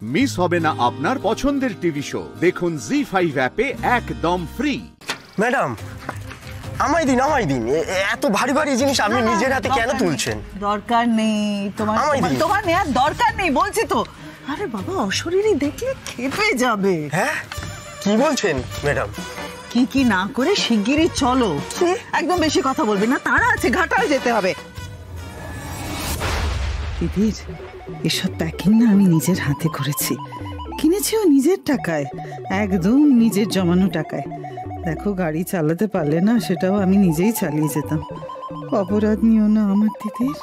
Miss হবে না আপনার পছন্দের টিভি শো। দেখুন জি5 অ্যাপে একদম ফ্রি। ম্যাডাম আমায় দিন এত ভারী ভারী জিনিস আপনি নিজের হাতে কেন তুলছেন? দরকার নেই তোমার নেওয়ার দরকার নেই বলছি তো। আরে বাবা অশরীরী দেখলে খেপে যাবে। হ্যাঁ কি বলছেন ম্যাডাম? কি না করে শিগগিরই চলো। একদম বেশি কথা বলবি না, তাড়া আছে, ঘাটাল যেতে হবে। দিদির এসব প্যাকিং না আমি নিজের হাতে করেছি, কিনেছিও নিজের টাকায়, একদম নিজের জমানো টাকায়। দেখো গাড়ি চালাতে পারলে না সেটাও আমি নিজেই চালিয়ে যেতাম। অপরাধ নিও না আমার দিদির।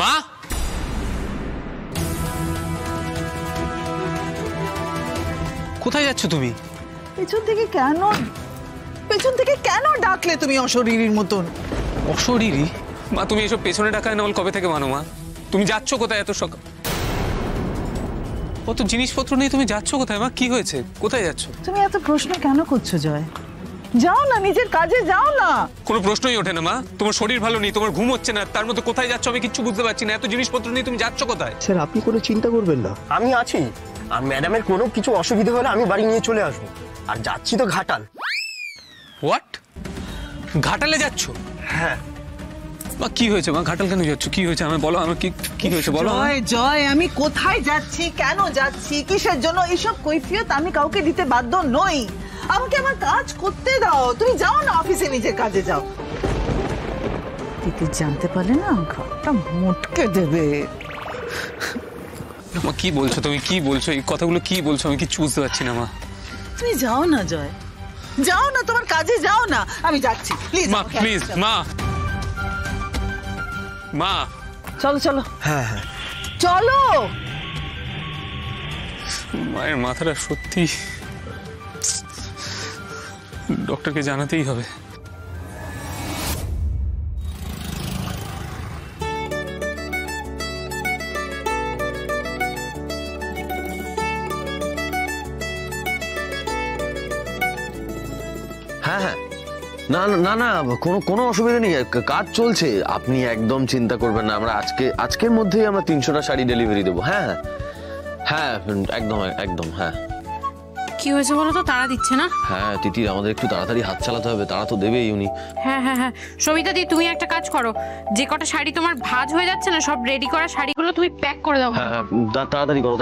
মা কোথায় যাচ্ছ তুমি? পেছন থেকে কেন ডাকলে তুমি অশরীরীর মতন? অশরীরী? মা তুমি এসব পেছনে ডাকা নল কবে থেকে মানো মা? তুমি যাচ্ছ কোথায় এত সকাল? কত জিনিসপত্র নিয়ে তুমি যাচ্ছ কোথায় মা? কি হয়েছে? কোথায় যাচ্ছ? তুমি এত প্রশ্ন কেন করছো জয়? যাও না, নিজের কাজে যাও না। কোনো প্রশ্নই ওঠে না মা। তোমার শরীর ভালো নেই, তোমার ঘুম হচ্ছে না, তার মধ্যে কোথায় যাচ্ছ আমি কিচ্ছু বুঝতে পারছি না। এত জিনিসপত্র নিয়ে তুমি যাচ্ছ কোথায়? স্যার আপনি কোনো চিন্তা করবেন না, আমি আছি। আর ম্যাডামের কোনো কিছু অসুবিধা হলে আমি বাড়ি নিয়ে চলে আসবো। আর যাচ্ছি তো ঘাটাল। হোয়াট? ঘাটালে যাচ্ছ? হ্যাঁ। মা কি হয়েছে মা? ঘাটাল কেন যাচ্ছ? কি হয়েছে আমার বলো, আমার কি হয়েছে বলো। জয় আমি কোথায় যাচ্ছি, কেন যাচ্ছি, কিসের জন্য, এইসব কৈফিয়ত আমি কাউকে দিতে বাধ্য নই। আমাকে আমার কাজ করতে দাও। তুমি যাও না অফিসে, নিজের কাজে যাও। দিদি জানতে পারলে না ঘরটা মোটকে দেবে। মা কি বলছো তুমি? কি বলছো এই কথাগুলো? কি বলছো আমি কিচ্ছু বুঝতে পারছি না মা। তুমি যাও না জয়, যাও না, তোমার কাজে যাও না। আমি যাচ্ছি, প্লিজ মা, প্লিজ মা। মা চলো। হ্যাঁ চলো। মায়ের মাথাটা সত্যি ডক্টরকে জানাতেই হবে। হ্যাঁ না না না কোনো অসুবিধা নেই, কাজ চলছে, আপনি একদম চিন্তা করবেন না। আমরা আজকের মধ্যেই আমরা 300টা শাড়ি ডেলিভারি দেবো। হ্যাঁ একদম। হ্যাঁ কি হয়েছে বলো তো? তাড়া দিচ্ছে না? হ্যাঁ তিতির আমাদের একটু তাড়াতাড়ি হাত চালাতে হবে, তাড়া তো দেবেই উনি। হ্যাঁ সবিতা দি তুমি একটা কাজ করো, যে কটা শাড়ি তোমার ভাঁজ হয়ে যাচ্ছে না সব রেডি করা শাড়িগুলো তুমি প্যাক করে দাও। হ্যাঁ তাড়াতাড়ি করো।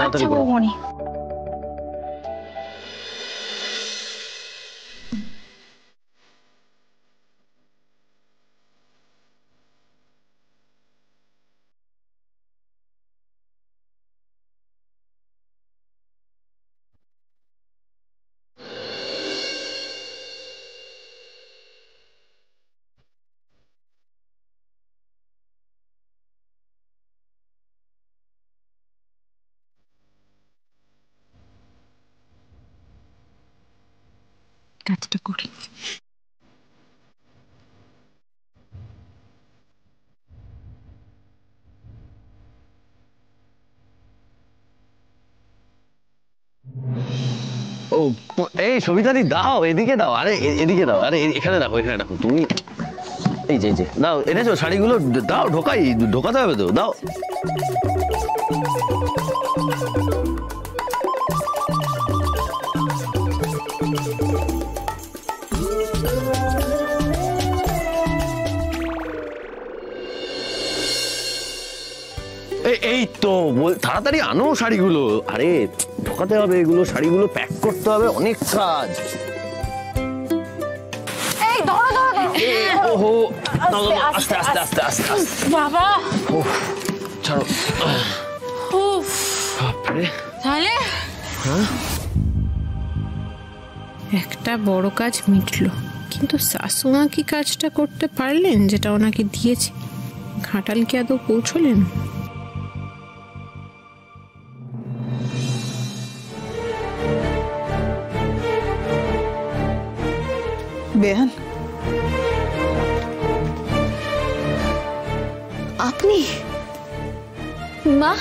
কাজটা করি। ও এই সবিতাদি দাও, এদিকে দাও, আরে এদিকে দাও, আরে এখানে রাখো তুমি। এই যে দাও, এনেছো শাড়িগুলো? দাও, ঢোকাতে হবে তো, দাও। এই তো তাড়াতাড়ি আনো শাড়িগুলো। আরে ঢোকাতে হবে এগুলো, শাড়িগুলো প্যাক করতে হবে, অনেক কাজ। এই ধরো ওহো আস্তে বাবা, ছাড়ো। বাপরে, তাহলে একটা বড় কাজ মিটলো, কিন্তু শাশুমা কি কাজটা করতে পারলেন যেটা ওনাকে দিয়েছে? ঘাটাল কি আদৌ পৌঁছলেন? বেয়ান আপনি? মা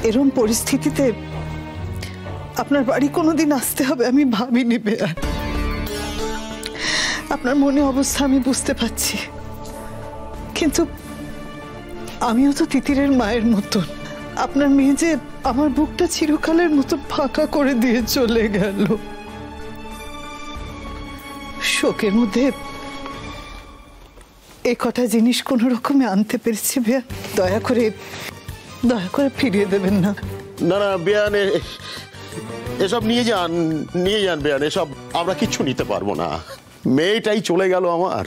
এরকম পরিস্থিতিতে আপনার বাড়ি কোনোদিন আসতে হবে আমি ভাবিনি বেয়ান। আপনার মনে অবস্থা আমি বুঝতে পারছি, কিন্তু আমিও তো তিতিরের মায়ের মতন। আপনার মেয়ে যে আমার বুকটা চিরকালের মতো ফাঁকা করে দিয়ে চলে গেল, শোকের মধ্যে এ কটা জিনিস কোন রকমে আনতে পেরেছি ভাইয়া। দয়া করে ফিরিয়ে দেবেন না। না না বেয়ান, এসব নিয়ে যান বেয়ান, এসব আমরা কিচ্ছু নিতে পারবো না। মেয়েটাই চলে গেল আমার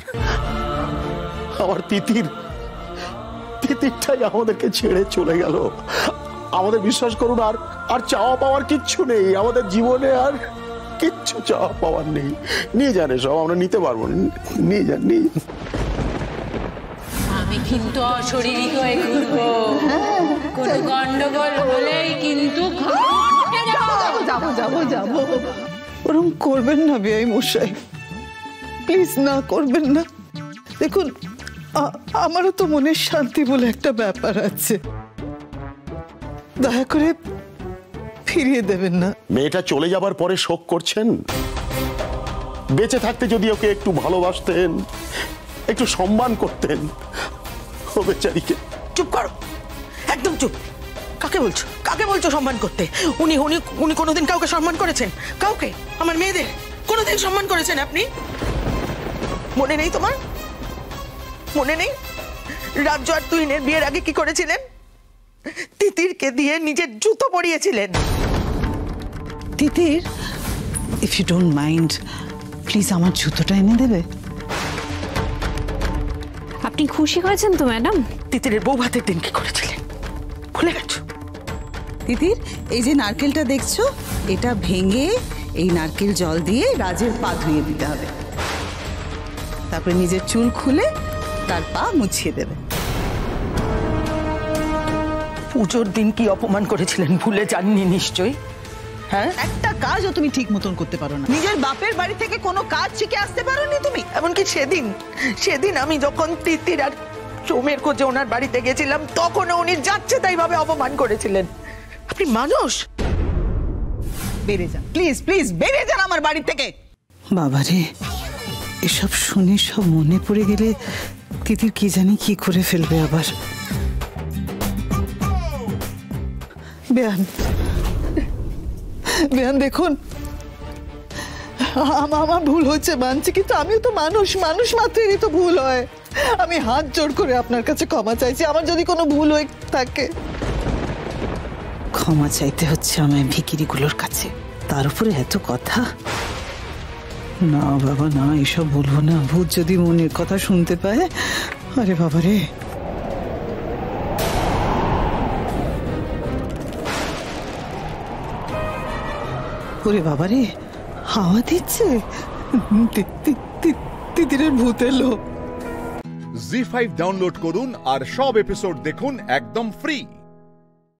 তিতিরটাই আমাদেরকে ছেড়ে চলে গেল। আমাদের বিশ্বাস করুন, আর চাওয়া পাওয়ার কিচ্ছু নেই আমাদের জীবনে, আর কিচ্ছু চাওয়া পাওয়ার নেই। নিয়ে যান, এসব আমরা নিতে পারবো না। নিয়ে যান। আমি কিন্তু অশরীরী হয়ে ঘুরবো, কোনো গন্ডগোল হলেই কিন্তু যাবো। ওরম করবেন না বেয়াই মশাই, প্লিজ না করবেন না। দেখুন, আমারও তো মনের শান্তি বলে একটা ব্যাপার আছে, দয়া করে ফিরিয়ে দেবেন না। মেয়েটা চলে যাবার পরে শোক করছেন? বেঁচে থাকতে যদি ওকে একটু ভালোবাসতেন, একটু সম্মান করতেন, ও বেচারিকে। চুপ করো, একদম চুপ। কাকে বলছো সম্মান করতে? উনি কোনোদিন কাউকে সম্মান করেছেন? কাউকে, আমার মেয়েদের কোনোদিন সম্মান করেছেন আপনি? মনে নেই তোমার? মনে নেই রাজ্য আর তুহিনের বিয়ের আগে কি করেছিলেন? তিতিরকে দিয়ে নিজের জুতো পরিয়েছিলেন। Titir, if you don't mind, please আমার জুতোটা এনে দেবে। আপনি খুশি হয়েছেন তো ম্যাডাম? তিতিরের বউ ভাতের দিন কি করেছিলেন ভুলে গেছো? তিতির, এই যে নারকেলটা দেখছো, এটা ভেঙে এই নারকেল জল দিয়ে রাজের পা ধুয়ে দিতে হবে, তারপরে নিজের চুল খুলে তার পা মুছিয়ে দেবে। পুজোর দিন কি অপমান করেছিলেন ভুলে যাননি নিশ্চয়ই? হ্যাঁ, একটা কাজও তুমি ঠিক মতন করতে পারো না। নিজের বাপের বাড়ি থেকে কোনো কাজ শিখে আসতে পারোনি তুমি। এমনকি সেদিন আমি যখন তিতির আর সোমের খোঁজে ওনার বাড়িতে গেছিলাম, তখনও উনি যাচ্ছে তাই ভাবে অপমান করেছিলেন। আপনি মানুষ? বেড়ে যান প্লিজ, বেড়ে যান আমার বাড়ি থেকে। বাবারে, এসব শুনে সব মনে পড়ে গেলে তিতির কি জানি কি করে ফেলবে আবার। বেয়ান দেখুন, আমার ভুল হচ্ছে মানছি, কিন্তু আমিও তো মানুষ মাত্রই তো ভুল হয়। আমি হাত জোড় করে আপনার কাছে ক্ষমা চাইছি, আমার যদি কোনো ভুল হয়ে থাকে। ক্ষমা চাইতে হচ্ছে আমায় ভিখিরিগুলোর কাছে, তার উপরে এত কথা। না বাবা না, এসব বলবো না। ভূত যদি মনের কথা শুনতে পায়, আরে বাবা রে। ওরে বাবা রে, হাওয়া দিচ্ছে, তিতিরের ভূত এলো। জি5 ডাউনলোড করুন আর সব এপিসোড দেখুন একদম ফ্রি।